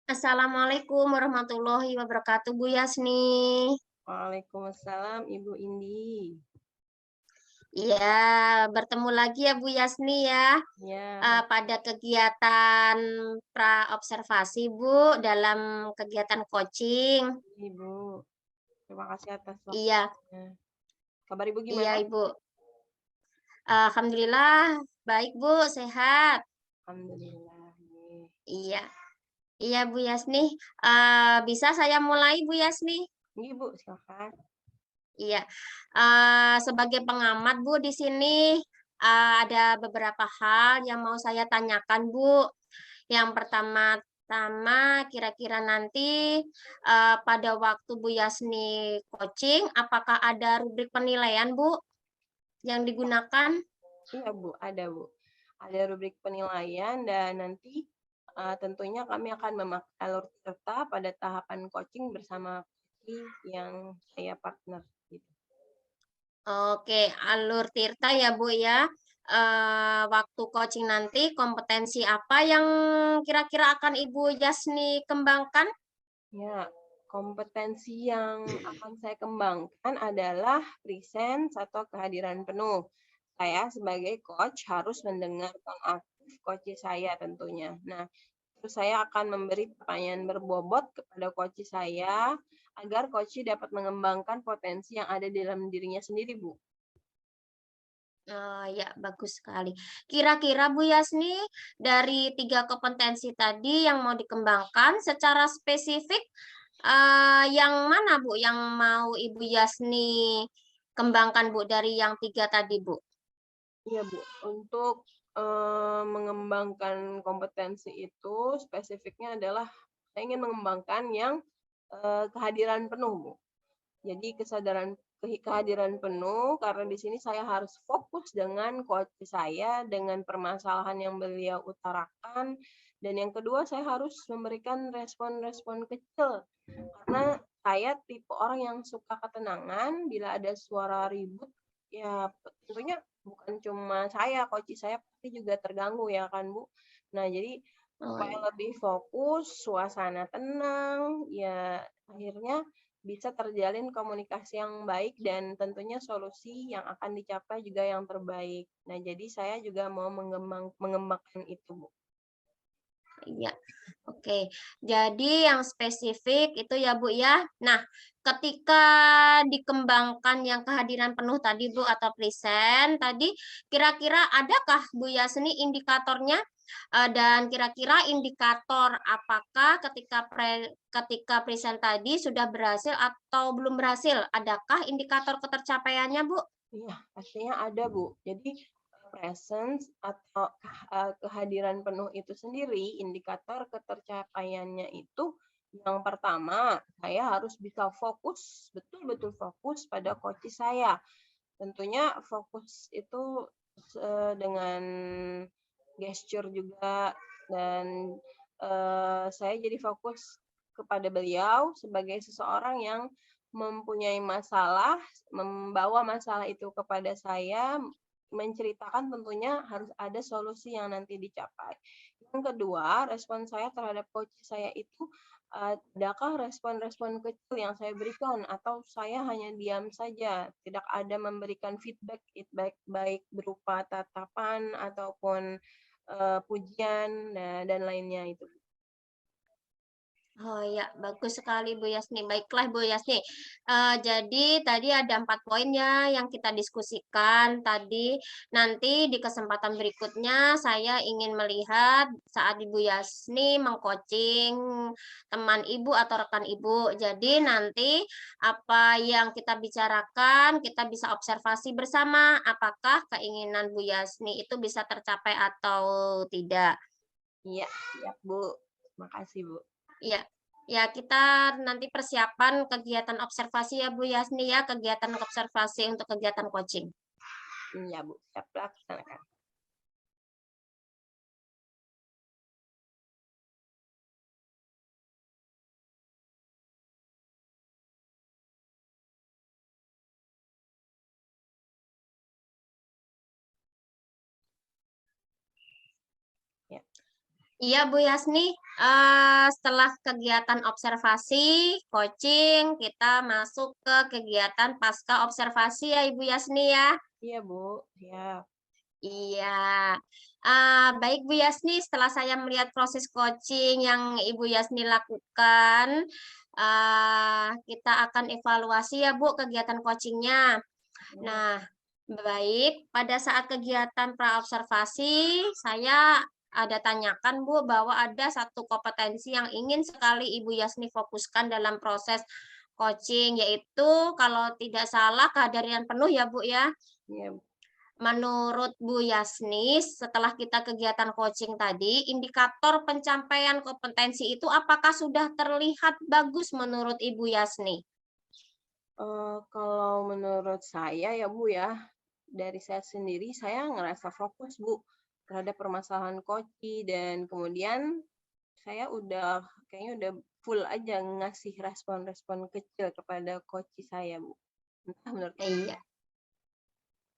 Assalamualaikum warahmatullahi wabarakatuh, Bu Yasni. Waalaikumsalam Ibu Indi. Iya, bertemu lagi ya Bu Yasni ya, Ya, pada kegiatan pra-observasi Bu, dalam kegiatan coaching. Ibu. Terima kasih atas Iya, waktunya. Kabar Ibu iya gimana? Ibu. Alhamdulillah, baik Bu, sehat. Alhamdulillah. Ye. Iya, iya Bu Yasni. Bisa saya mulai Bu Yasni? Ini Ibu, silakan. Iya, sebagai pengamat Bu di sini ada beberapa hal yang mau saya tanyakan Bu. Yang pertama-tama kira-kira nanti pada waktu Bu Yasni coaching, apakah ada rubrik penilaian Bu yang digunakan? Iya Bu, ada Bu. Ada rubrik penilaian dan nanti tentunya kami akan memakai alur serta pada tahapan coaching bersama coach yang saya partner gitu. Oke, alur Tirta ya Bu ya. Waktu coaching nanti kompetensi apa yang kira-kira akan Ibu Yasni kembangkan? Ya, kompetensi yang akan saya kembangkan adalah presence atau kehadiran penuh. Saya sebagai coach harus mendengarkan aktif coach saya tentunya. Nah, terus saya akan memberi pertanyaan berbobot kepada coach saya agar coach dapat mengembangkan potensi yang ada di dalam dirinya sendiri, Bu. Oh, ya, bagus sekali. Kira-kira Bu Yasni, dari tiga kompetensi tadi yang mau dikembangkan secara spesifik, yang mana Bu yang mau Ibu Yasni kembangkan Bu dari yang tiga tadi Bu? Iya, Bu. Untuk mengembangkan kompetensi itu spesifiknya adalah saya ingin mengembangkan yang kehadiran penuh, Bu. Jadi kehadiran penuh karena di sini saya harus fokus dengan coach saya, dengan permasalahan yang beliau utarakan, dan yang kedua saya harus memberikan respon-respon kecil karena saya tipe orang yang suka ketenangan bila ada suara ribut ya tentunya bukan cuma saya, coach saya pasti juga terganggu ya kan Bu. Nah jadi Oh, supaya iya. lebih fokus, suasana tenang, ya akhirnya bisa terjalin komunikasi yang baik dan tentunya solusi yang akan dicapai juga yang terbaik. Nah, jadi saya juga mau mengembangkan itu, Bu. Iya, oke. Jadi yang spesifik itu ya Bu ya. Nah, ketika dikembangkan yang kehadiran penuh tadi Bu atau present tadi, kira-kira adakah Bu Yasni indikatornya? Dan kira-kira indikator apakah ketika present tadi sudah berhasil atau belum berhasil? Adakah indikator ketercapaiannya Bu? Iya, pastinya ada, Bu. Jadi presence atau kehadiran penuh itu sendiri, indikator ketercapaiannya itu yang pertama, saya harus bisa fokus, betul-betul fokus pada coach saya. Tentunya fokus itu dengan gesture juga dan saya jadi fokus kepada beliau sebagai seseorang yang mempunyai masalah, membawa masalah itu kepada saya, menceritakan tentunya harus ada solusi yang nanti dicapai. Yang kedua, respon saya terhadap coach saya itu adakah respon-respon kecil yang saya berikan atau saya hanya diam saja, tidak ada memberikan feedback baik berupa tatapan ataupun pujian dan lainnya itu. Oh ya, bagus sekali Bu Yasni. Baiklah Bu Yasni. Jadi tadi ada 4 poin ya yang kita diskusikan tadi. Nanti di kesempatan berikutnya saya ingin melihat saat Ibu Yasni mengcoaching teman Ibu atau rekan Ibu. Jadi nanti apa yang kita bicarakan kita bisa observasi bersama apakah keinginan Bu Yasni itu bisa tercapai atau tidak. Iya, siap Bu. Makasih Bu. Iya, ya kita nanti persiapan kegiatan observasi ya Bu Yasni ya, kegiatan observasi untuk kegiatan coaching. Iya Bu, siap laksanakan. Ya. Iya, Bu Yasni. Setelah kegiatan observasi, coaching, kita masuk ke kegiatan pasca observasi ya, Ibu Yasni ya. Iya, Bu. Siap. Iya. Baik Bu Yasni, setelah saya melihat proses coaching yang Ibu Yasni lakukan, kita akan evaluasi ya Bu kegiatan coachingnya. Ya. Nah, baik, pada saat kegiatan praobservasi, saya ada tanyakan Bu bahwa ada satu kompetensi yang ingin sekali Ibu Yasni fokuskan dalam proses coaching, yaitu kalau tidak salah kehadiran penuh ya Bu ya. Iya. Menurut Bu Yasni, setelah kita kegiatan coaching tadi, indikator pencapaian kompetensi itu apakah sudah terlihat bagus menurut Ibu Yasni? Kalau menurut saya ya, Bu, ya, dari saya sendiri saya ngerasa fokus, Bu, terhadap permasalahan koci dan kemudian saya kayaknya udah full aja ngasih respon-respon kecil kepada koci saya, Bu. Entah menurut Ibu Iya. gimana?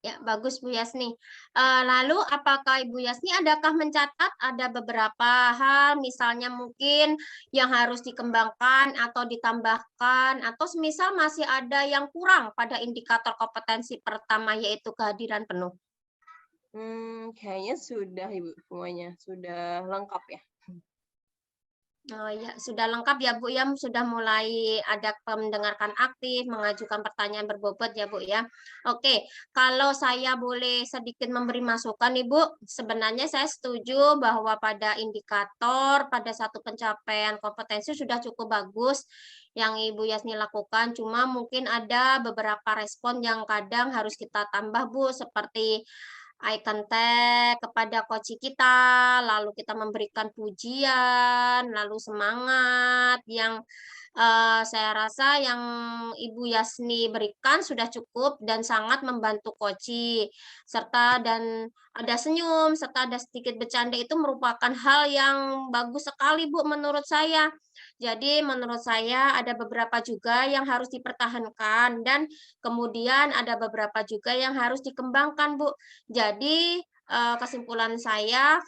Ya, bagus Bu Yasni. Lalu apakah Ibu Yasni adakah mencatat ada beberapa hal misalnya mungkin yang harus dikembangkan atau ditambahkan atau semisal masih ada yang kurang pada indikator kompetensi pertama yaitu kehadiran penuh? Kayaknya sudah, Ibu, semuanya, sudah lengkap ya? Oh ya, sudah lengkap ya Bu ya, sudah mulai ada mendengarkan aktif, mengajukan pertanyaan berbobot ya Bu ya. Oke, kalau saya boleh sedikit memberi masukan nih Bu, sebenarnya saya setuju bahwa pada indikator pada satu pencapaian kompetensi sudah cukup bagus yang Ibu Yasni lakukan, cuma mungkin ada beberapa respon yang kadang harus kita tambah Bu, seperti eye contact kepada coach kita, lalu kita memberikan pujian, lalu semangat yang saya rasa yang Ibu Yasni berikan sudah cukup dan sangat membantu koci. Serta dan ada senyum, serta ada sedikit bercanda itu merupakan hal yang bagus sekali Bu menurut saya. Jadi menurut saya ada beberapa juga yang harus dipertahankan dan kemudian ada beberapa juga yang harus dikembangkan Bu. Jadi kesimpulan saya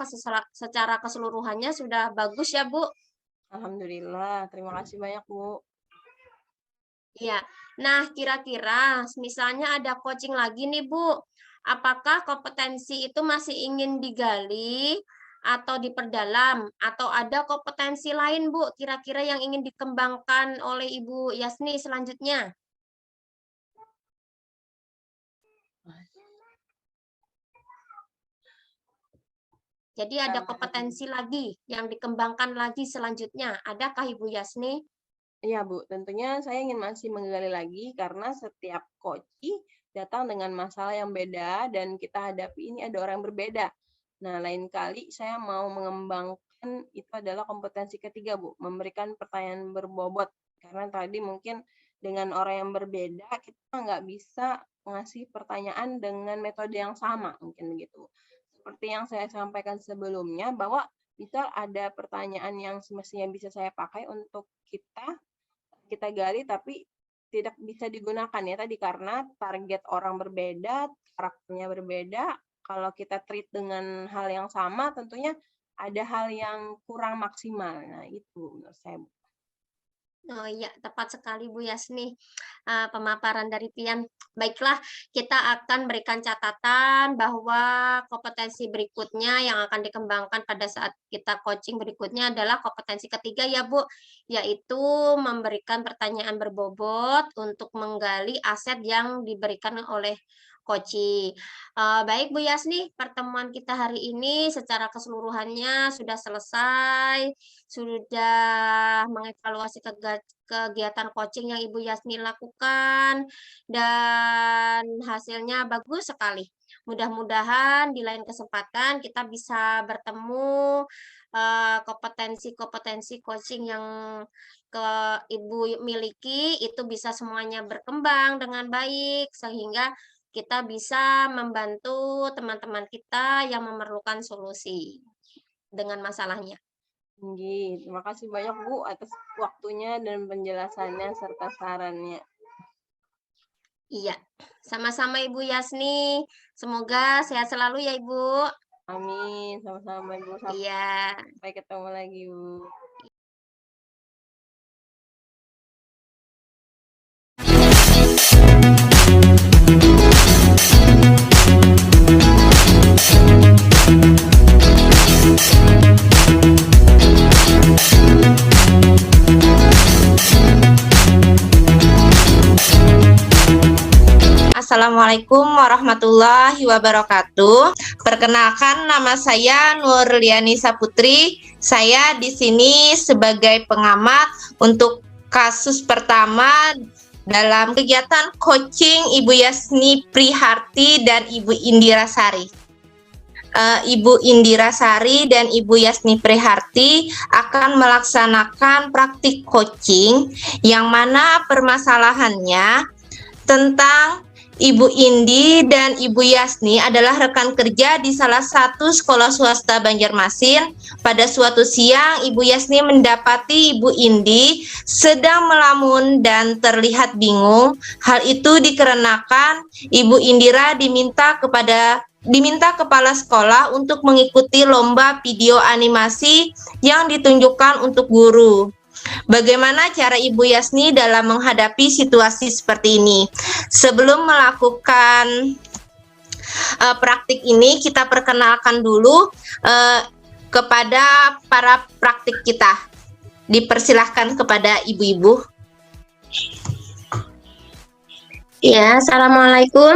secara keseluruhannya sudah bagus ya Bu. Alhamdulillah, terima kasih banyak, Bu. Iya. Nah, kira-kira misalnya ada coaching lagi nih, Bu. Apakah kompetensi itu masih ingin digali atau diperdalam atau ada kompetensi lain, Bu, kira-kira yang ingin dikembangkan oleh Ibu Yasni selanjutnya? Jadi ada kompetensi lagi yang dikembangkan lagi selanjutnya. Adakah Ibu Yasni? Iya, Bu, tentunya saya ingin masih menggali lagi karena setiap koci datang dengan masalah yang beda dan kita hadapi ini ada orang yang berbeda. Nah, lain kali saya mau mengembangkan itu adalah kompetensi ketiga, Bu, memberikan pertanyaan berbobot. Karena tadi mungkin dengan orang yang berbeda, kita nggak bisa ngasih pertanyaan dengan metode yang sama, mungkin begitu. Seperti yang saya sampaikan sebelumnya, bahwa bisa ada pertanyaan yang semestinya bisa saya pakai untuk kita gali tapi tidak bisa digunakan ya tadi karena target orang berbeda, karakternya berbeda. Kalau kita treat dengan hal yang sama, tentunya ada hal yang kurang maksimal. Nah, itu menurut saya. Oh iya, tepat sekali Bu Yasni, pemaparan dari Pian. Baiklah, kita akan berikan catatan bahwa kompetensi berikutnya yang akan dikembangkan pada saat kita coaching berikutnya adalah kompetensi ketiga ya Bu, yaitu memberikan pertanyaan berbobot untuk menggali aset yang diberikan oleh coaching. Baik Bu Yasni, pertemuan kita hari ini secara keseluruhannya sudah selesai, sudah mengevaluasi kegiatan coaching yang Ibu Yasmin lakukan dan hasilnya bagus sekali. Mudah-mudahan di lain kesempatan kita bisa bertemu kompetensi-kompetensi coaching yang Ibu miliki itu bisa semuanya berkembang dengan baik sehingga kita bisa membantu teman-teman kita yang memerlukan solusi dengan masalahnya. Terima kasih banyak Bu atas waktunya dan penjelasannya serta sarannya. Iya, sama-sama Ibu Yasni. Semoga sehat selalu ya Ibu. Amin, sama-sama Ibu. Iya. Sampai ketemu lagi, Bu. Assalamualaikum warahmatullahi wabarakatuh. Perkenalkan, nama saya Nurliani Saputri. Saya di sini sebagai pengamat untuk kasus pertama dalam kegiatan coaching Ibu Yasni Priharti dan Ibu Indira Sari. Ibu Indira Sari dan Ibu Yasni Priharti akan melaksanakan praktik coaching yang mana permasalahannya tentang Ibu Indi dan Ibu Yasni adalah rekan kerja di salah satu sekolah swasta Banjarmasin. Pada suatu siang, Ibu Yasni mendapati Ibu Indi sedang melamun dan terlihat bingung. Hal itu dikarenakan Ibu Indira diminta kepala sekolah untuk mengikuti lomba video animasi yang ditunjukkan untuk guru. Bagaimana cara Ibu Yasni dalam menghadapi situasi seperti ini? Sebelum melakukan praktik ini, kita perkenalkan dulu kepada para praktik kita. Dipersilahkan kepada ibu-ibu. Ya, Assalamualaikum.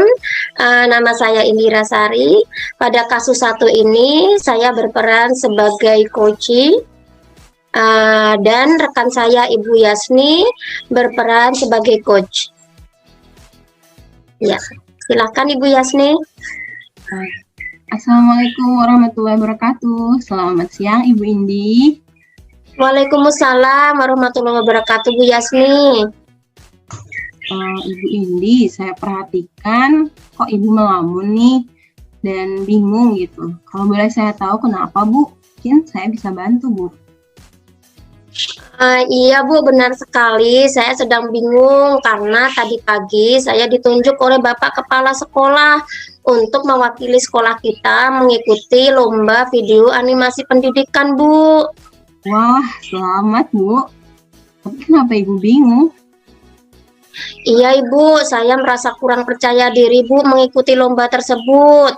Nama saya Indira Sari. Pada kasus satu ini, saya berperan sebagai coaching. Dan rekan saya Ibu Yasni berperan sebagai coach. Ya, silakan Ibu Yasni. Assalamualaikum warahmatullahi wabarakatuh. Selamat siang Ibu Indi. Waalaikumsalam warahmatullahi wabarakatuh, Bu Yasni. Ibu Indi, saya perhatikan kok Ibu melamun nih dan bingung gitu. Kalau boleh saya tahu kenapa Bu? Mungkin saya bisa bantu Bu. Iya Bu, benar sekali. Saya sedang bingung karena tadi pagi saya ditunjuk oleh Bapak Kepala Sekolah untuk mewakili sekolah kita mengikuti lomba video animasi pendidikan, Bu. Wah, selamat Bu. Tapi kenapa Ibu bingung? Iya Ibu, saya merasa kurang percaya diri Bu mengikuti lomba tersebut.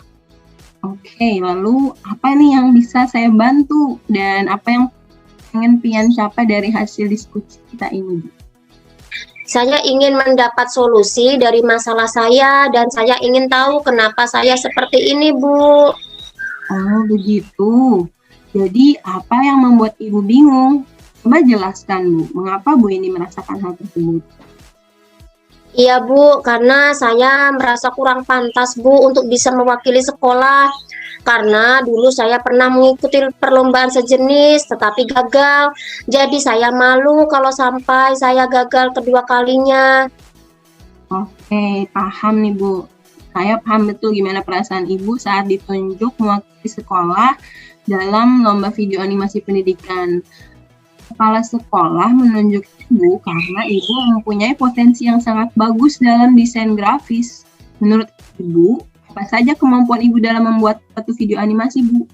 Oke, lalu apa nih yang bisa saya bantu dan apa yang pengen capai dari hasil diskusi kita ini, Bu? Saya ingin mendapat solusi dari masalah saya dan saya ingin tahu kenapa saya seperti ini, Bu. Oh, begitu. Jadi, apa yang membuat Ibu bingung? Coba jelaskan, Bu. Mengapa Bu ini merasakan hal tersebut? Iya, Bu, karena saya merasa kurang pantas, Bu, untuk bisa mewakili sekolah. Karena dulu saya pernah mengikuti perlombaan sejenis tetapi gagal. Jadi saya malu kalau sampai saya gagal kedua kalinya. Oke, paham nih Bu. Saya paham betul gimana perasaan Ibu saat ditunjuk mewakili sekolah dalam lomba video animasi pendidikan. Kepala sekolah menunjuk Ibu karena Ibu mempunyai potensi yang sangat bagus dalam desain grafis. Menurut Ibu, apa saja kemampuan Ibu dalam membuat suatu video animasi, Bu?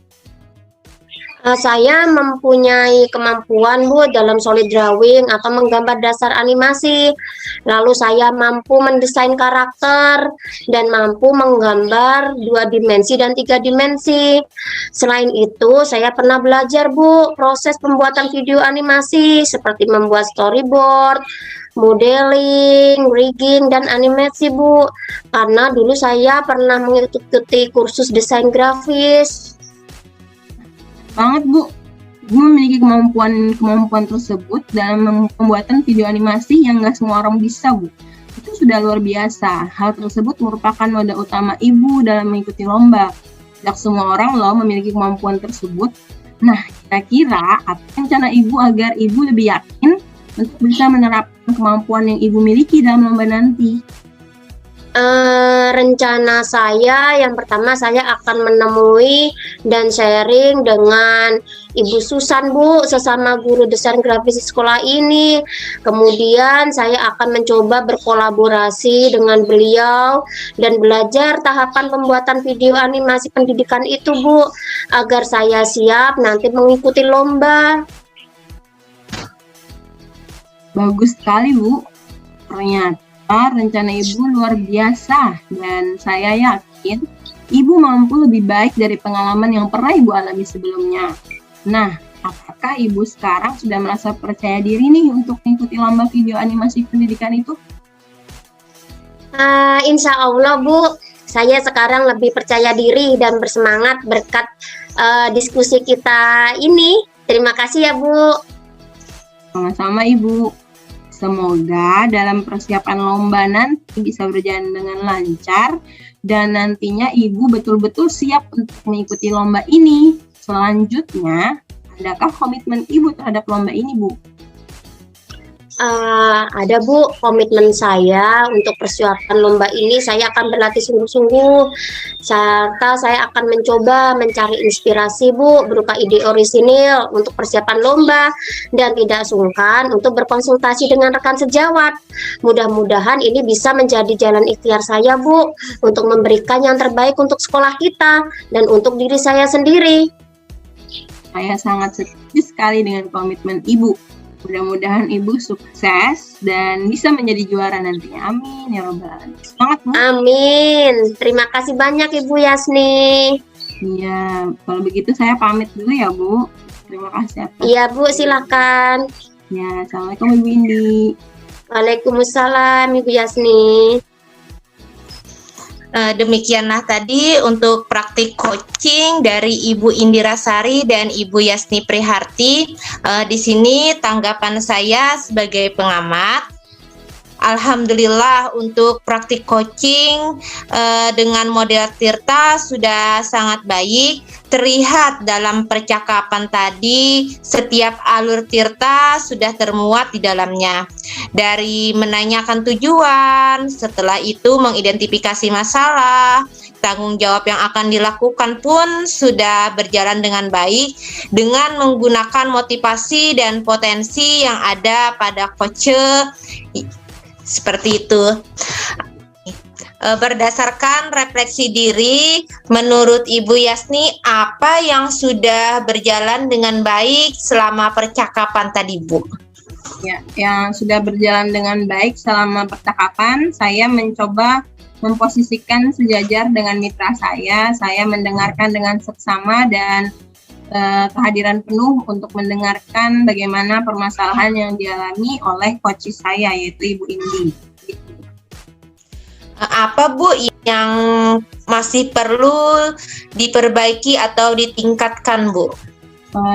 Saya mempunyai kemampuan, Bu, dalam solid drawing atau menggambar dasar animasi. Lalu saya mampu mendesain karakter dan mampu menggambar 2 dimensi dan 3 dimensi. Selain itu, saya pernah belajar, Bu, proses pembuatan video animasi seperti membuat storyboard, modeling, rigging, dan animasi, Bu. Karena dulu saya pernah mengikuti kursus desain grafis. Banget, Bu. Ibu memiliki kemampuan tersebut dalam pembuatan video animasi yang nggak semua orang bisa, Bu. Itu sudah luar biasa. Hal tersebut merupakan modal utama Ibu dalam mengikuti lomba. Tidak semua orang loh memiliki kemampuan tersebut. Nah, kira-kira apa rencana Ibu agar Ibu lebih yakin untuk bisa menerapkan kemampuan yang Ibu miliki dalam lomba nanti? Rencana saya yang pertama saya akan menemui dan sharing dengan Ibu Susan, Bu, sesama guru desain grafis di sekolah ini. Kemudian saya akan mencoba berkolaborasi dengan beliau dan belajar tahapan pembuatan video animasi pendidikan itu, Bu, agar saya siap nanti mengikuti lomba. Bagus sekali, Bu. Ternyata rencana Ibu luar biasa dan saya yakin Ibu mampu lebih baik dari pengalaman yang pernah Ibu alami sebelumnya. Nah, apakah Ibu sekarang sudah merasa percaya diri nih untuk mengikuti lomba video animasi pendidikan itu? Insya Allah, Bu, saya sekarang lebih percaya diri dan bersemangat berkat diskusi kita ini. Terima kasih ya, Bu. Sama-sama, Ibu. Semoga dalam persiapan lomba nanti bisa berjalan dengan lancar dan nantinya Ibu betul-betul siap untuk mengikuti lomba ini. Selanjutnya, adakah komitmen Ibu terhadap lomba ini, Bu? Ada, Bu, komitmen saya untuk persiapan lomba ini. Saya akan berlatih sungguh-sungguh, serta saya akan mencoba mencari inspirasi, Bu, berupa ide orisinil untuk persiapan lomba, dan tidak sungkan untuk berkonsultasi dengan rekan sejawat. Mudah-mudahan ini bisa menjadi jalan ikhtiar saya, Bu, untuk memberikan yang terbaik untuk sekolah kita dan untuk diri saya sendiri. Saya sangat setuju sekali dengan komitmen Ibu. Mudah-mudahan Ibu sukses dan bisa menjadi juara nantinya. Amin ya robbal alamin. Semangat, Bu. Amin. Terima kasih banyak Ibu Yasni. Iya, kalau begitu saya pamit dulu ya, Bu. Terima kasih atas. Iya, Bu, silakan. Ya, Assalamualaikum Ibu Indi. Waalaikumsalam Ibu Yasni. Demikianlah tadi untuk praktik coaching dari Ibu Indira Sari dan Ibu Yasni Priharti. Di sini tanggapan saya sebagai pengamat. Alhamdulillah untuk praktik coaching dengan model Tirta sudah sangat baik. Terlihat dalam percakapan tadi setiap alur Tirta sudah termuat di dalamnya. Dari menanyakan tujuan, setelah itu mengidentifikasi masalah, tanggung jawab yang akan dilakukan pun sudah berjalan dengan baik dengan menggunakan motivasi dan potensi yang ada pada coach. Seperti itu. Berdasarkan refleksi diri, menurut Ibu Yasni, apa yang sudah berjalan dengan baik selama percakapan tadi, Bu? Ya, yang sudah berjalan dengan baik selama percakapan, saya mencoba memposisikan sejajar dengan mitra saya. Saya mendengarkan dengan seksama dan kehadiran penuh untuk mendengarkan bagaimana permasalahan yang dialami oleh coach saya, yaitu Ibu Indi. Apa, Bu, yang masih perlu diperbaiki atau ditingkatkan, Bu?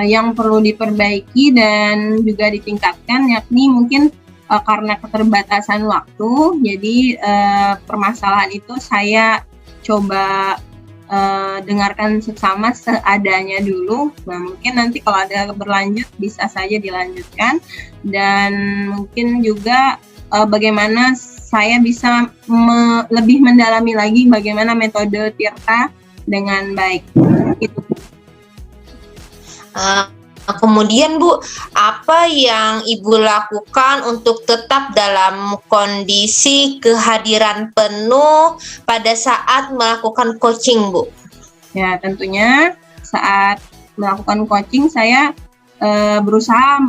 Yang perlu diperbaiki dan juga ditingkatkan yakni mungkin karena keterbatasan waktu, jadi permasalahan itu saya coba dengarkan seksama seadanya dulu. Nah, mungkin nanti kalau ada berlanjut bisa saja dilanjutkan, dan mungkin juga bagaimana saya bisa lebih mendalami lagi bagaimana metode Tirta dengan baik. Itu. Kemudian, Bu, apa yang Ibu lakukan untuk tetap dalam kondisi kehadiran penuh pada saat melakukan coaching, Bu? Ya, tentunya saat melakukan coaching saya berusaha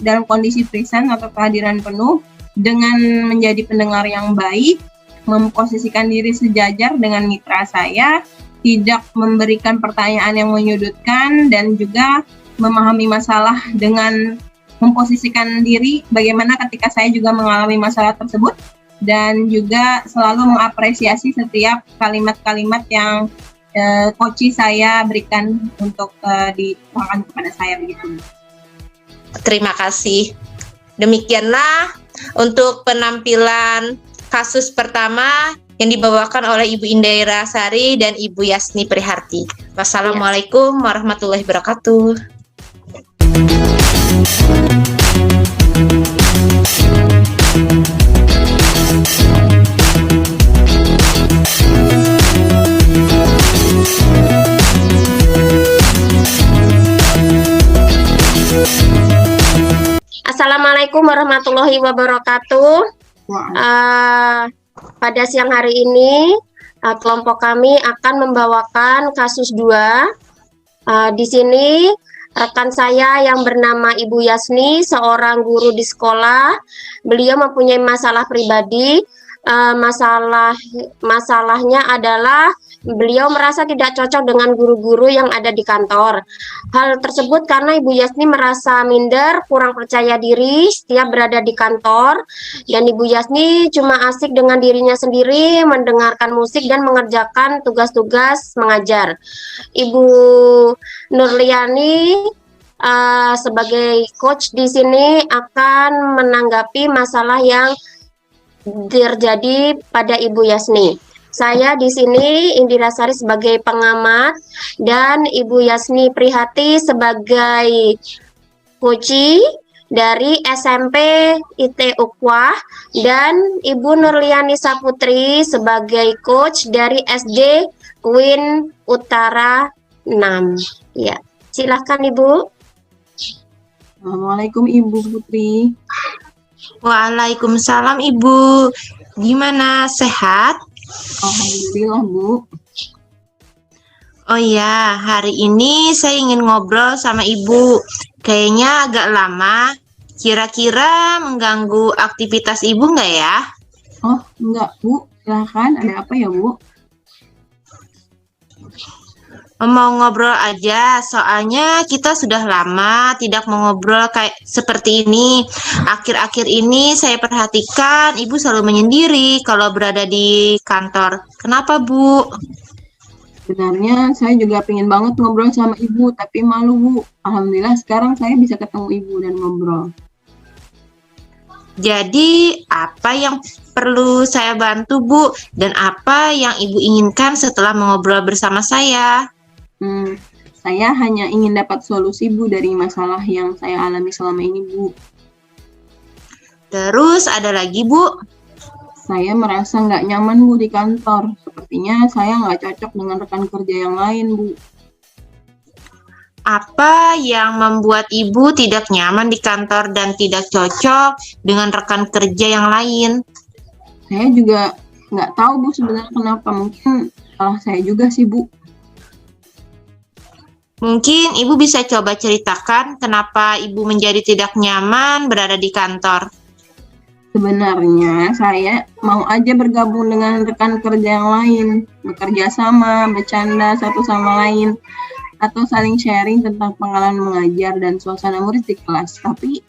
dalam kondisi present atau kehadiran penuh dengan menjadi pendengar yang baik, memposisikan diri sejajar dengan mitra saya, tidak memberikan pertanyaan yang menyudutkan, dan juga memahami masalah dengan memposisikan diri bagaimana ketika saya juga mengalami masalah tersebut, dan juga selalu mengapresiasi setiap kalimat-kalimat yang coach saya berikan untuk dituangkan kepada saya, begitu. Terima kasih. Demikianlah untuk penampilan kasus pertama yang dibawakan oleh Ibu Indira Sari dan Ibu Yasni Priharti. Wassalamualaikum warahmatullahi wabarakatuh. warahmatullahi wabarakatuh. Pada siang hari ini, kelompok kami akan membawakan kasus 2. Di sini rekan saya yang bernama Ibu Yasni, seorang guru di sekolah. Beliau mempunyai masalah pribadi. Masalahnya adalah beliau merasa tidak cocok dengan guru-guru yang ada di kantor. Hal tersebut karena Ibu Yasni merasa minder, kurang percaya diri setiap berada di kantor, dan Ibu Yasni cuma asik dengan dirinya sendiri, mendengarkan musik dan mengerjakan tugas-tugas mengajar. Ibu Nurliani sebagai coach di sini akan menanggapi masalah yang terjadi pada Ibu Yasni. Saya di sini Indira Sari sebagai pengamat dan Ibu Yasni Prihati sebagai coach dari SMP IT Ukwah dan Ibu Nurliani Saputri sebagai coach dari SD Queen Utara 6. Ya, silakan Ibu. Assalamualaikum Ibu Putri. Waalaikumsalam Ibu. Gimana, sehat? Alhamdulillah Bu. Oh ya, hari ini saya ingin ngobrol sama Ibu. Kayaknya agak lama. Kira-kira mengganggu aktivitas Ibu nggak ya? Oh, enggak Bu. Silahkan, ada apa ya Bu? Mau ngobrol aja, soalnya kita sudah lama tidak mengobrol kayak seperti ini. Akhir-akhir ini saya perhatikan Ibu selalu menyendiri kalau berada di kantor. Kenapa, Bu? Sebenarnya saya juga pengen banget ngobrol sama Ibu, tapi malu Bu. Alhamdulillah sekarang saya bisa ketemu Ibu dan ngobrol. Jadi, apa yang perlu saya bantu, Bu? Dan apa yang Ibu inginkan setelah mengobrol bersama saya? Saya hanya ingin dapat solusi Bu dari masalah yang saya alami selama ini Bu. Terus ada lagi Bu? Saya merasa nggak nyaman Bu di kantor. Sepertinya saya nggak cocok dengan rekan kerja yang lain Bu. Apa yang membuat Ibu tidak nyaman di kantor dan tidak cocok dengan rekan kerja yang lain? Saya juga nggak tahu Bu sebenarnya kenapa. Mungkin salah saya juga sih Bu. Mungkin Ibu bisa coba ceritakan kenapa Ibu menjadi tidak nyaman berada di kantor. Sebenarnya saya mau aja bergabung dengan rekan kerja yang lain, bekerja sama, bercanda satu sama lain, atau saling sharing tentang pengalaman mengajar dan suasana murid di kelas. Tapi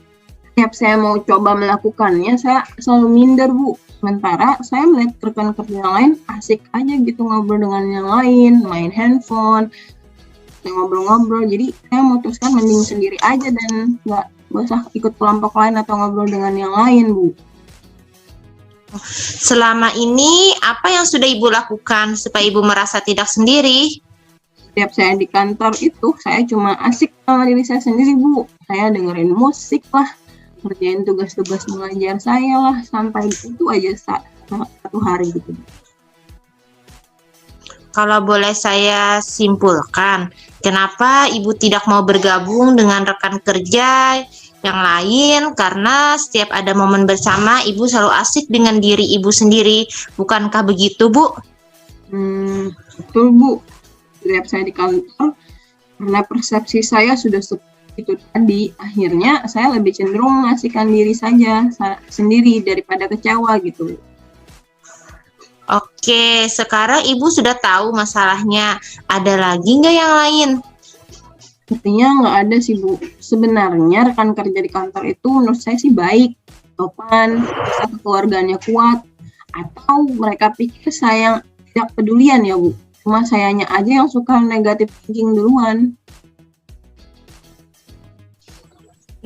setiap saya mau coba melakukannya, saya selalu minder Bu. Sementara saya melihat rekan kerja yang lain asik aja gitu ngobrol dengan yang lain, main handphone, ngobrol-ngobrol. Jadi saya memutuskan mending sendiri aja dan nggak usah ikut kelompok lain atau ngobrol dengan yang lain Bu. Selama ini apa yang sudah Ibu lakukan supaya Ibu merasa tidak sendiri? Setiap saya di kantor itu saya cuma asik sama diri saya sendiri Bu. Saya dengerin musik lah, kerjain tugas-tugas mengajar saya lah, sampai itu aja satu hari gitu. Kalau boleh saya simpulkan, kenapa Ibu tidak mau bergabung dengan rekan kerja yang lain? Karena setiap ada momen bersama, Ibu selalu asik dengan diri Ibu sendiri. Bukankah begitu, Bu? Betul, Bu. Setiap saya di kantor, karena persepsi saya sudah seperti itu tadi, akhirnya saya lebih cenderung mengasihkan diri saja sendiri daripada kecewa gitu. Oke, sekarang Ibu sudah tahu masalahnya. Ada lagi nggak yang lain? Sepertinya nggak ada sih Bu. Sebenarnya rekan kerja di kantor itu menurut saya sih baik, sopan, keluarganya kuat, atau mereka pikir saya tidak pedulian ya Bu. Cuma sayanya aja yang suka negatif thinking duluan.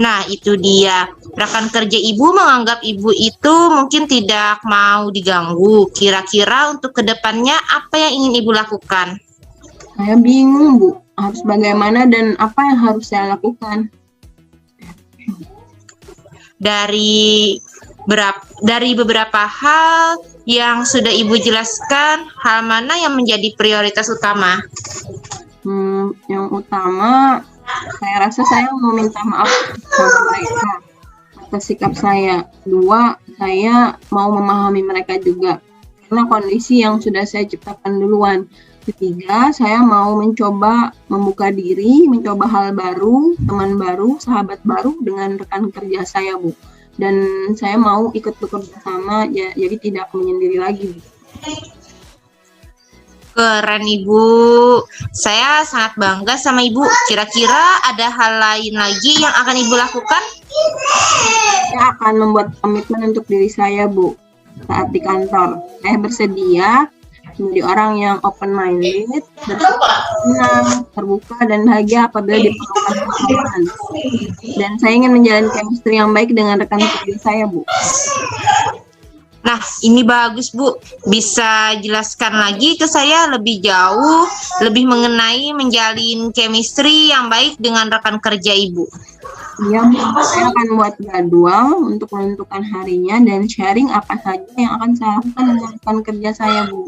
Nah, itu dia. Rekan kerja Ibu menganggap Ibu itu mungkin tidak mau diganggu. Kira-kira untuk kedepannya apa yang ingin Ibu lakukan? Saya bingung Bu, harus bagaimana dan apa yang harus saya lakukan. Dari beberapa hal yang sudah Ibu jelaskan, hal mana yang menjadi prioritas utama? Yang utama, saya rasa saya mau minta maaf sama mereka atas sikap saya. Kedua, saya mau memahami mereka juga karena kondisi yang sudah saya ciptakan duluan. Ketiga, saya mau mencoba membuka diri, mencoba hal baru, teman baru, sahabat baru dengan rekan kerja saya, Bu. Dan saya mau ikut bekerja sama, ya, jadi tidak menyendiri lagi, Bu. Keren Ibu. Saya sangat bangga sama Ibu. Kira-kira ada hal lain lagi yang akan Ibu lakukan? Saya akan membuat komitmen untuk diri saya, Bu, saat di kantor. Saya bersedia menjadi orang yang open-minded, senang, terbuka, dan bahagia apabila diperlukan pertolongan. Dan saya ingin menjalin chemistry yang baik dengan rekan kerja saya, Bu. Nah, ini bagus Bu. Bisa jelaskan lagi ke saya lebih jauh, lebih mengenai menjalin chemistry yang baik dengan rekan kerja Ibu. Iya, Bu. Saya akan buat jadwal untuk menentukan harinya dan sharing apa saja yang akan saya lakukan dengan rekan kerja saya, Bu.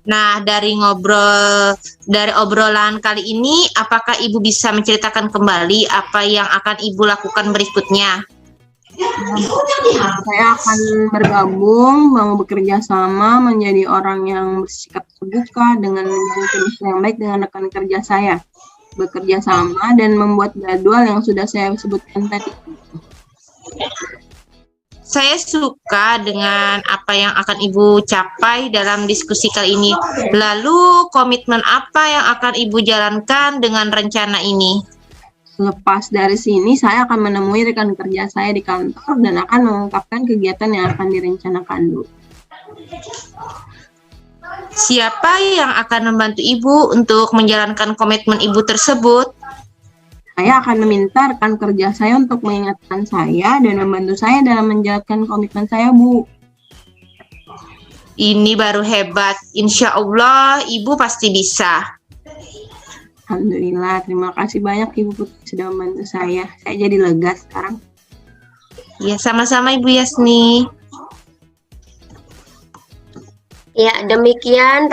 Nah, dari obrolan kali ini, apakah Ibu bisa menceritakan kembali apa yang akan Ibu lakukan berikutnya? Saya akan bergabung, mau bekerja sama, menjadi orang yang bersikap terbuka dengan menjalin chemistry yang baik dengan rekan kerja saya. Bekerja sama dan membuat jadwal yang sudah saya sebutkan tadi. Saya suka dengan apa yang akan Ibu capai dalam diskusi kali ini. Lalu, komitmen apa yang akan Ibu jalankan dengan rencana ini? Lepas dari sini, saya akan menemui rekan kerja saya di kantor dan akan mengungkapkan kegiatan yang akan direncanakan, Bu. Siapa yang akan membantu Ibu untuk menjalankan komitmen Ibu tersebut? Saya akan meminta rekan kerja saya untuk mengingatkan saya dan membantu saya dalam menjalankan komitmen saya, Bu. Ini baru hebat. Insya Allah, Ibu pasti bisa. Alhamdulillah, terima kasih banyak Ibu Putri sudah membantu saya. Saya jadi lega sekarang. Ya, sama-sama Ibu Yasni. Ya, demikian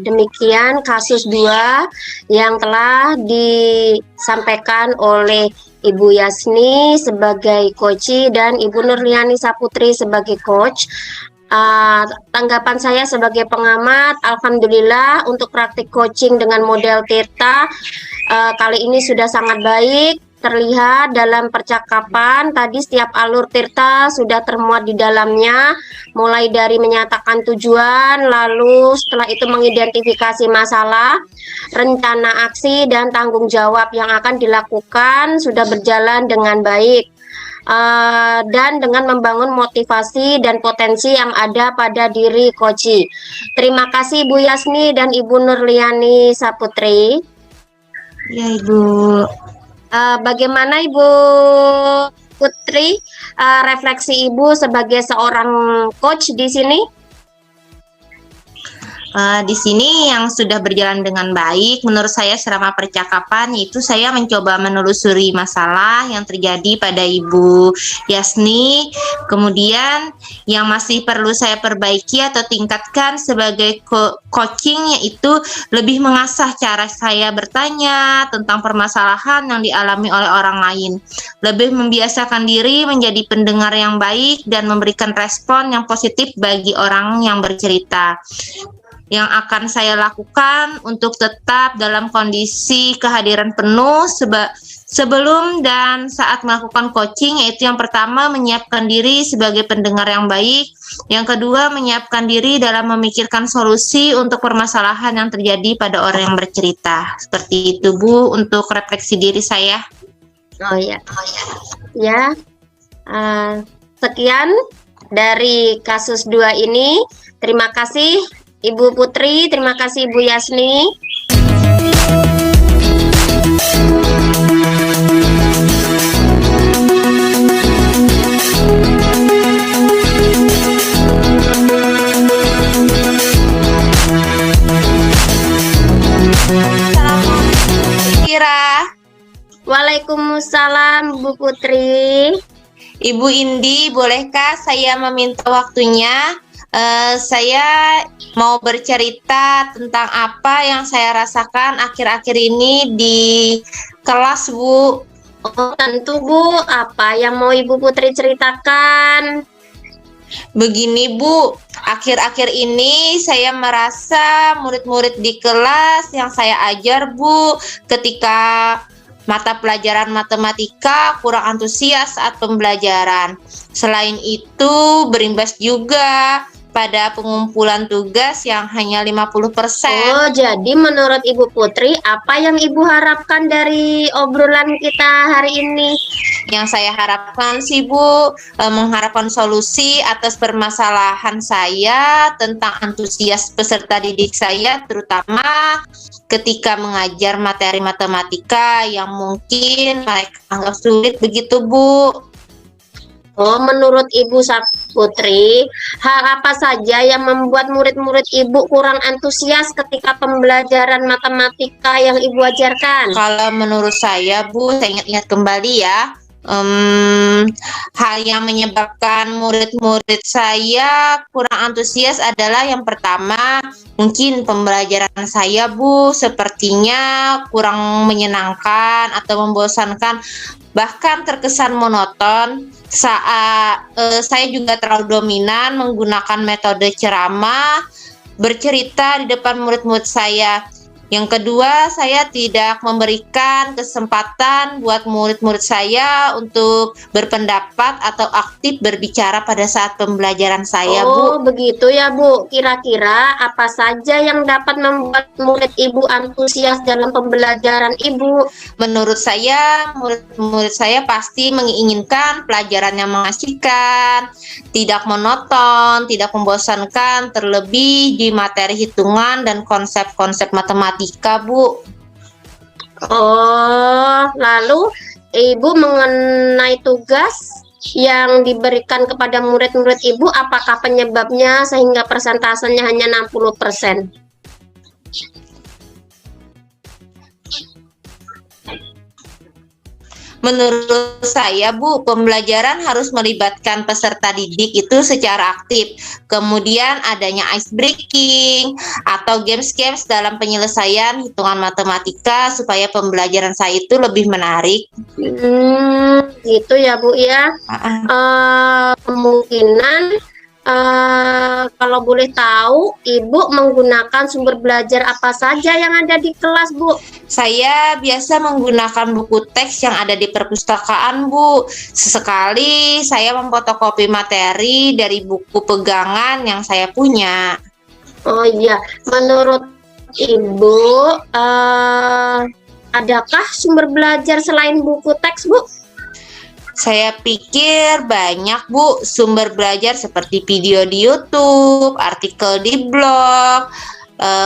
demikian kasus 2 yang telah disampaikan oleh Ibu Yasni sebagai coach dan Ibu Nurliani Saputri sebagai coach. Tanggapan saya sebagai pengamat, alhamdulillah untuk praktik coaching dengan model Tirta kali ini sudah sangat baik. Terlihat dalam percakapan tadi setiap alur Tirta sudah termuat di dalamnya, mulai dari menyatakan tujuan, lalu setelah itu mengidentifikasi masalah, rencana aksi dan tanggung jawab yang akan dilakukan sudah berjalan dengan baik. Dan dengan membangun motivasi dan potensi yang ada pada diri Koci. Terima kasih Bu Yasni dan Ibu Nurliani Saputri. Ya Ibu. Bagaimana Ibu Putri refleksi Ibu sebagai seorang coach di sini? Di sini yang sudah berjalan dengan baik menurut saya selama percakapan, yaitu saya mencoba menelusuri masalah yang terjadi pada Ibu Yasni, kemudian yang masih perlu saya perbaiki atau tingkatkan sebagai coaching, yaitu lebih mengasah cara saya bertanya tentang permasalahan yang dialami oleh orang lain, lebih membiasakan diri menjadi pendengar yang baik dan memberikan respon yang positif bagi orang yang bercerita. Yang akan saya lakukan untuk tetap dalam kondisi kehadiran penuh sebelum dan saat melakukan coaching, yaitu yang pertama menyiapkan diri sebagai pendengar yang baik, yang kedua menyiapkan diri dalam memikirkan solusi untuk permasalahan yang terjadi pada orang yang bercerita. Seperti itu Bu untuk refleksi diri saya. Ya, sekian dari kasus 2 ini. Terima kasih Ibu Putri, terima kasih Ibu Yasni. Assalamualaikum Kira. Waalaikumsalam Bu Putri. Ibu Indi, bolehkah saya meminta waktunya Saya mau bercerita tentang apa yang saya rasakan akhir-akhir ini di kelas, Bu. Oh, tentu Bu, apa yang mau Ibu Putri ceritakan? Begini, Bu, akhir-akhir ini saya merasa murid-murid di kelas yang saya ajar, Bu, ketika mata pelajaran matematika kurang antusias saat pembelajaran. Selain itu, berimbas juga pada pengumpulan tugas yang hanya 50%. Oh, jadi menurut Ibu Putri, apa yang Ibu harapkan dari obrolan kita hari ini? Yang saya harapkan sih, Bu, mengharapkan solusi atas permasalahan saya tentang antusias peserta didik saya, terutama ketika mengajar materi matematika yang mungkin mereka anggap sulit begitu, Bu. Oh, menurut Ibu Putri, hal apa saja yang membuat murid-murid Ibu kurang antusias ketika pembelajaran matematika yang Ibu ajarkan? Kalau menurut saya, Bu, saya ingat-ingat kembali ya, hal yang menyebabkan murid-murid saya kurang antusias adalah yang pertama, mungkin pembelajaran saya, Bu, sepertinya kurang menyenangkan atau membosankan, bahkan terkesan monoton. Saat saya juga terlalu dominan menggunakan metode ceramah, bercerita di depan murid-murid saya. Yang kedua, saya tidak memberikan kesempatan buat murid-murid saya untuk berpendapat atau aktif berbicara pada saat pembelajaran saya, Bu. Oh, begitu ya, Bu. Kira-kira apa saja yang dapat membuat murid Ibu antusias dalam pembelajaran Ibu? Menurut saya, murid-murid saya pasti menginginkan pelajaran yang mengasihkan, tidak monoton, tidak membosankan, terlebih di materi hitungan dan konsep-konsep matematika, Bu. Oh, lalu Ibu mengenai tugas yang diberikan kepada murid-murid Ibu, apakah penyebabnya sehingga persentasenya hanya 60%? Menurut saya, Bu, pembelajaran harus melibatkan peserta didik itu secara aktif. Kemudian adanya ice breaking atau games-games dalam penyelesaian hitungan matematika supaya pembelajaran saya itu lebih menarik. Gitu ya, Bu ya. Kemungkinan kalau boleh tahu, Ibu menggunakan sumber belajar apa saja yang ada di kelas, Bu? Saya biasa menggunakan buku teks yang ada di perpustakaan, Bu. Sesekali saya memfotokopi materi dari buku pegangan yang saya punya. Oh iya, menurut Ibu, adakah sumber belajar selain buku teks, Bu? Saya pikir banyak, Bu, sumber belajar seperti video di YouTube, artikel di blog,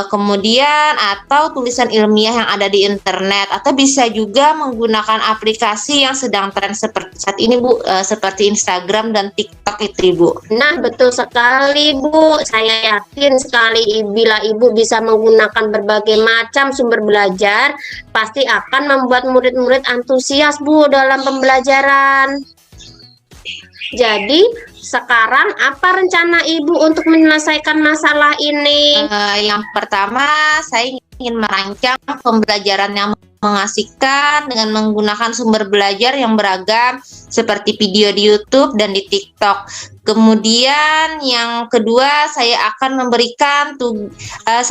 kemudian atau tulisan ilmiah yang ada di internet, atau bisa juga menggunakan aplikasi yang sedang tren seperti saat ini, Bu, seperti Instagram dan TikTok itu, Bu. Nah, betul sekali, Bu. Saya yakin sekali bila Ibu bisa menggunakan berbagai macam sumber belajar, pasti akan membuat murid-murid antusias, Bu, dalam pembelajaran. Jadi, sekarang apa rencana Ibu untuk menyelesaikan masalah ini? Yang pertama, saya ingin merancang pembelajaran yang mengasihkan dengan menggunakan sumber belajar yang beragam seperti video di YouTube dan di TikTok. Kemudian yang kedua, saya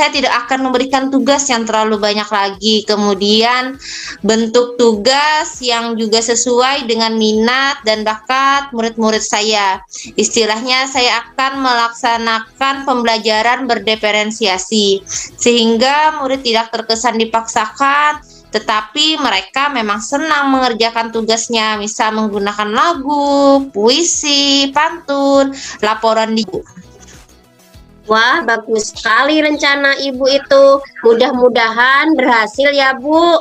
tidak akan memberikan tugas yang terlalu banyak lagi. Kemudian bentuk tugas yang juga sesuai dengan minat dan bakat murid-murid saya. Istilahnya, saya akan melaksanakan pembelajaran berdiferensiasi sehingga murid tidak terkesan dipaksakan, tetapi mereka memang senang mengerjakan tugasnya, misal menggunakan lagu, puisi, pantun, laporan di. Wah, bagus sekali rencana Ibu itu. Mudah-mudahan berhasil ya, Bu.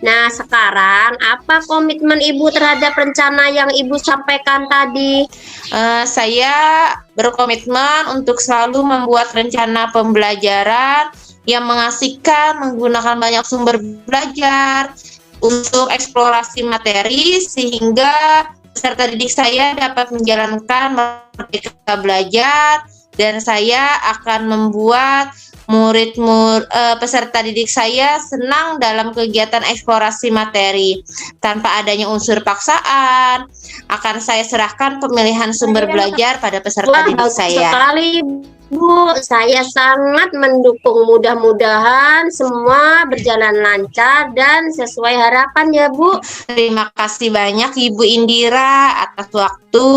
Nah, sekarang apa komitmen Ibu terhadap rencana yang Ibu sampaikan tadi? Saya berkomitmen untuk selalu membuat rencana pembelajaran yang mengasihkan, menggunakan banyak sumber belajar untuk eksplorasi materi sehingga peserta didik saya dapat menjalankan merdeka belajar dan saya akan membuat peserta didik saya senang dalam kegiatan eksplorasi materi. Tanpa adanya unsur paksaan, akan saya serahkan pemilihan sumber belajar pada peserta didik bagus saya. sekali, Bu. Saya sangat mendukung. Mudah-mudahan semua berjalan lancar dan sesuai harapan ya, Bu. Terima kasih banyak Ibu Indira atas waktu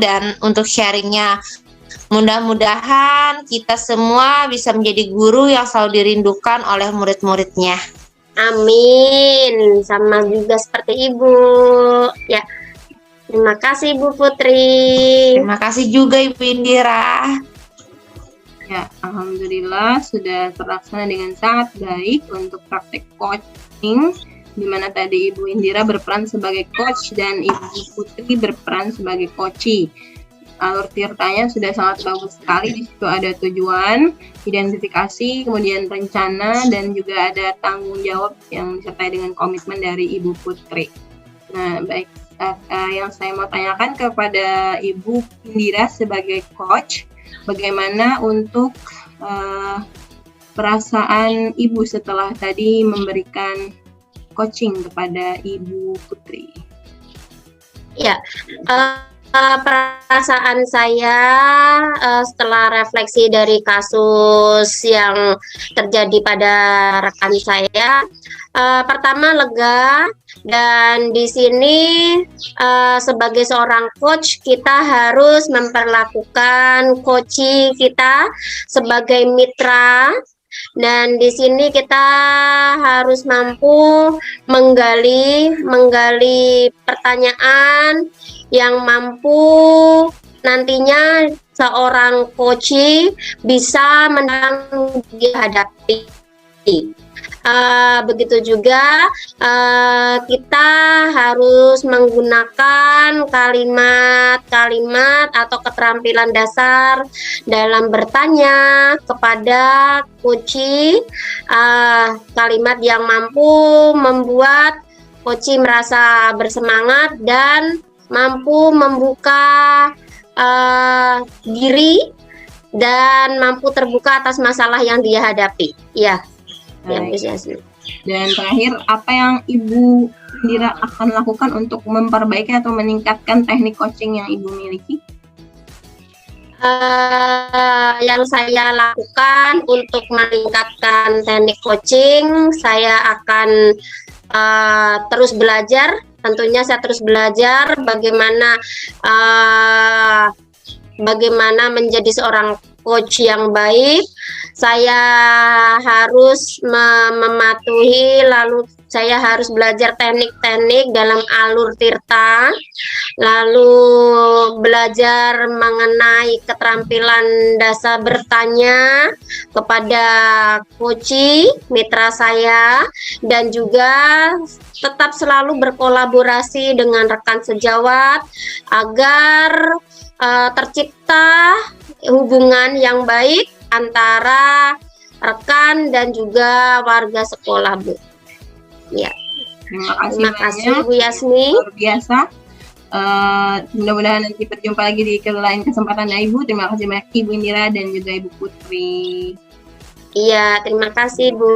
dan untuk sharingnya. Mudah-mudahan kita semua bisa menjadi guru yang selalu dirindukan oleh murid-muridnya. Amin. Sama juga seperti Ibu. Ya. Terima kasih Bu Putri. Terima kasih juga Ibu Indira. Ya, alhamdulillah sudah terlaksana dengan sangat baik untuk praktek coaching, di mana tadi Ibu Indira berperan sebagai coach dan Ibu Putri berperan sebagai coachee. Alur tirtanya sudah sangat bagus sekali. Di situ ada tujuan, identifikasi, kemudian rencana, dan juga ada tanggung jawab yang disertai dengan komitmen dari Ibu Putri. Nah, baik, yang saya mau tanyakan kepada Ibu Indira sebagai coach, bagaimana untuk perasaan Ibu setelah tadi memberikan coaching kepada Ibu Putri? Ya, perasaan saya setelah refleksi dari kasus yang terjadi pada rekan saya, pertama lega, dan di sini sebagai seorang coach kita harus memperlakukan coachee kita sebagai mitra. Dan di sini kita harus mampu menggali pertanyaan yang mampu nantinya seorang coachee bisa menghadapi. Begitu juga kita harus menggunakan kalimat-kalimat atau keterampilan dasar dalam bertanya kepada coachee, kalimat yang mampu membuat coachee merasa bersemangat dan mampu membuka diri dan mampu terbuka atas masalah yang dia hadapi. Ya. Dan terakhir, apa yang Ibu Indira akan lakukan untuk memperbaiki atau meningkatkan teknik coaching yang Ibu miliki? Yang saya lakukan untuk meningkatkan teknik coaching, saya akan terus belajar. Tentunya saya terus belajar bagaimana menjadi seorang coach yang baik. Saya harus mematuhi, lalu saya harus belajar teknik-teknik dalam alur tirta, lalu belajar mengenai keterampilan dasar bertanya kepada coachee mitra saya, dan juga tetap selalu berkolaborasi dengan rekan sejawat agar tercipta hubungan yang baik antara rekan dan juga warga sekolah, Bu. Ya. Terima kasih Bu Yasmi. Luar biasa. Mudah-mudahan nanti berjumpa lagi di lain kesempatan ya Ibu. Terima kasih banyak Ibu Indira dan juga Ibu Putri. Iya, terima kasih Bu.